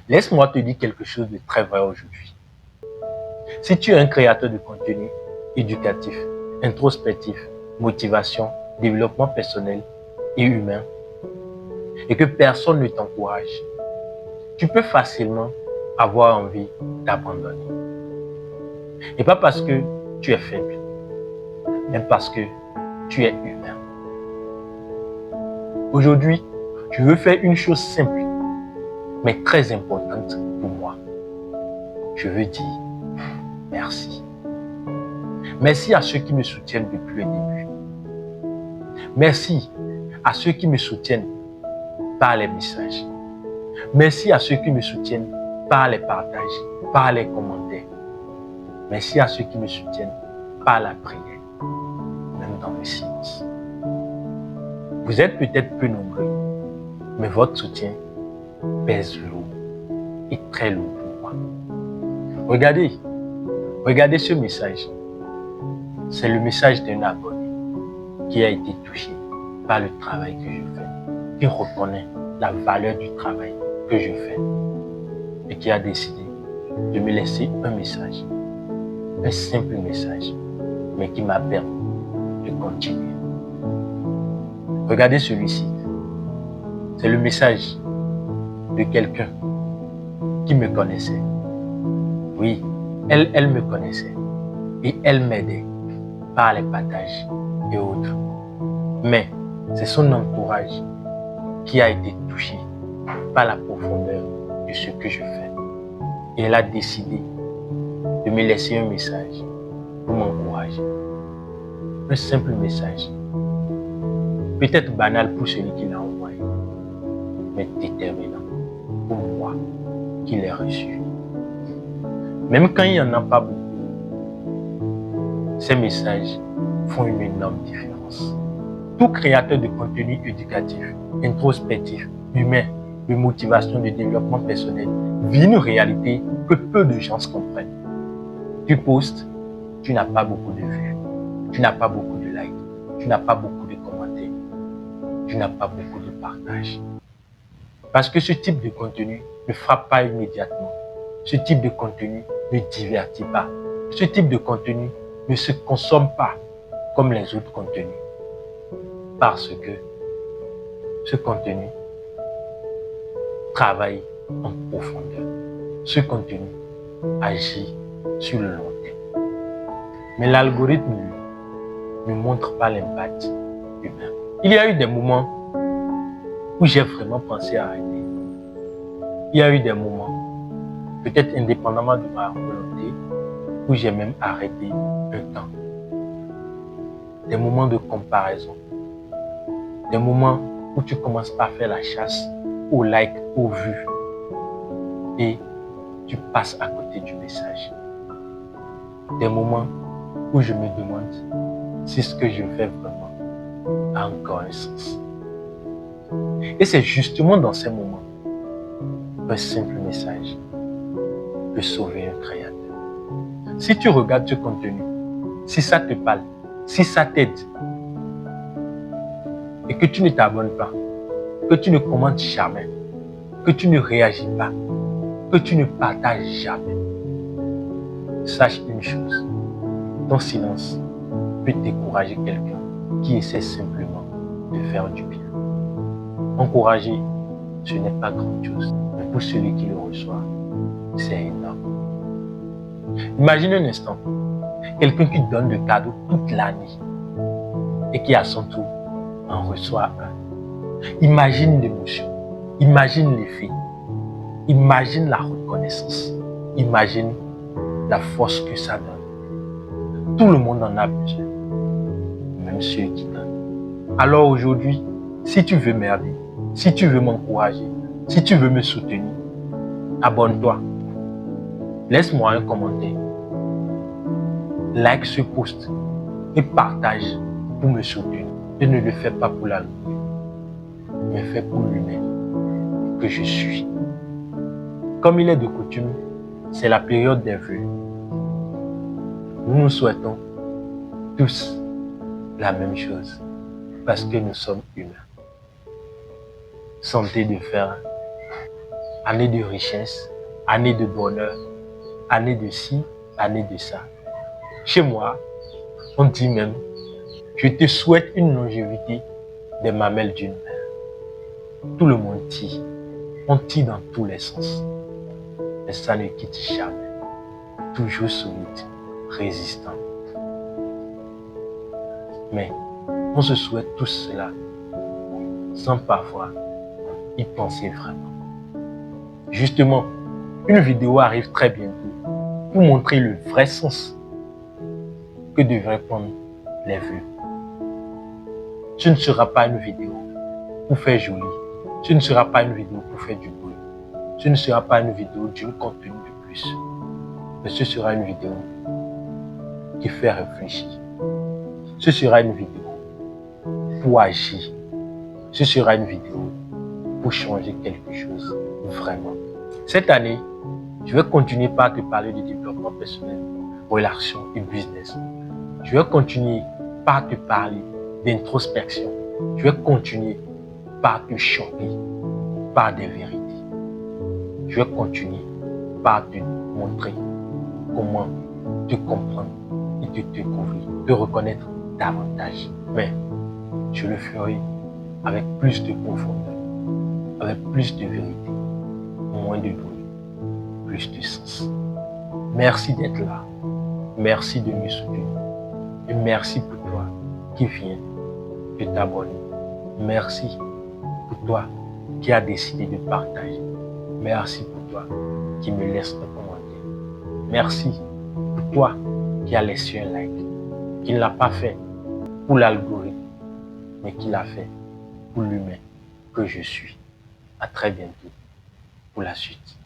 Laisse-moi te dire quelque chose de très vrai aujourd'hui. Si tu es un créateur de contenu éducatif, introspectif, motivation, développement personnel et humain, et que personne ne t'encourage, tu peux facilement avoir envie d'abandonner. Et pas parce que tu es faible, mais parce que tu es humain. Aujourd'hui, je veux faire une chose simple, mais très importante pour moi. Je veux dire merci. Merci à ceux qui me soutiennent depuis le début. Merci à ceux qui me soutiennent par les messages. Merci à ceux qui me soutiennent par les partages, par les commentaires. Merci à ceux qui me soutiennent par la prière, même dans le silence. Vous êtes peut-être peu nombreux, mais votre soutien pèse lourd et très lourd pour moi. Regardez ce message. C'est le message d'un abonné qui a été touché par le travail que je fais, qui reconnaît la valeur du travail que je fais et qui a décidé de me laisser un message, un simple message, mais qui m'a permis de continuer. Regardez celui-ci. C'est le message de quelqu'un qui me connaissait. Oui, elle me connaissait et elle m'aidait par les partages et autres. Mais c'est son entourage qui a été touché par la profondeur de ce que je fais. Et elle a décidé de me laisser un message pour m'encourager. Un simple message. Peut-être banal pour celui qui l'a envoyé, mais déterminant pour moi qui l'ai reçu. Même quand il n'y en a pas beaucoup, ces messages font une énorme différence. Tout créateur de contenu éducatif, introspectif, humain, de motivation, de développement personnel vit une réalité que peu de gens comprennent. Tu postes, tu n'as pas beaucoup de vues, tu n'as pas beaucoup de likes, tu n'as pas beaucoup de commentaires, tu n'as pas beaucoup de partages. Parce que ce type de contenu ne frappe pas immédiatement. Ce type de contenu ne divertit pas. Ce type de contenu ne se consomme pas comme les autres contenus. Parce que ce contenu travaille en profondeur. Ce contenu agit sur le long terme. Mais l'algorithme ne montre pas l'impact humain. Il y a eu des moments où j'ai vraiment pensé à arrêter. Il y a eu des moments, peut-être indépendamment de ma volonté, où j'ai même arrêté un temps. Des moments de comparaison. Des moments où tu commences par faire la chasse aux likes, aux vues. Et tu passes à côté du message. Des moments où je me demande si ce que je fais vraiment a encore un sens. Et c'est justement dans ces moments qu'un simple message peut sauver un créateur. Si tu regardes ce contenu, si ça te parle, si ça t'aide, et que tu ne t'abonnes pas, que tu ne commentes jamais, que tu ne réagis pas, que tu ne partages jamais, sache une chose, ton silence peut décourager quelqu'un qui essaie simplement de faire du bien. Encourager, ce n'est pas grand-chose, mais pour celui qui le reçoit, c'est énorme. Imagine un instant, quelqu'un qui donne des cadeaux toute l'année et qui à son tour en reçoit un. Imagine l'émotion, imagine l'effet, imagine la reconnaissance, imagine la force que ça donne. Tout le monde en a besoin, même ceux qui donnent. Alors aujourd'hui, si tu veux m'aider, si tu veux m'encourager, si tu veux me soutenir, abonne-toi. Laisse-moi un commentaire. Like ce post et partage pour me soutenir. Et ne le fais pas pour l'algorithme, mais fais pour l'humain que je suis. Comme il est de coutume, c'est la période des vœux. Nous nous souhaitons tous la même chose parce que nous sommes humains. Santé de fer année de richesse, année de bonheur, année de ci, année de ça. Chez moi, on dit même, je te souhaite une longévité des mamelles d'une mère. Tout le monde dit, on dit dans tous les sens, mais ça ne quitte jamais. Toujours solide, résistant. Mais on se souhaite tout cela sans parfois y penser vraiment. Justement, une vidéo arrive très bientôt pour montrer le vrai sens que devraient prendre les vœux. Ce ne sera pas une vidéo pour faire joli. Ce ne sera pas une vidéo pour faire du bruit. Ce ne sera pas une vidéo d'une contenu de plus. Mais ce sera une vidéo qui fait réfléchir. Ce sera une vidéo pour agir. Ce sera une vidéo pour changer quelque chose vraiment. Cette année, je vais continuer par te parler de développement personnel, relations et business. Je vais continuer par te parler d'introspection. Je vais continuer par te choquer par des vérités. Je vais continuer par te montrer comment te comprendre et te découvrir, te reconnaître davantage. Mais je le ferai avec plus de profondeur, avec plus de vérité, moins de bruit, plus de sens. Merci d'être là. Merci de me soutenir. Et merci pour toi qui viens de t'abonner. Merci pour toi qui as décidé de partager. Merci pour toi qui me laisse un commentaire. Merci pour toi qui a laissé un like, qui ne l'a pas fait pour l'algorithme, mais qui l'a fait pour l'humain que je suis. À très bientôt pour la suite.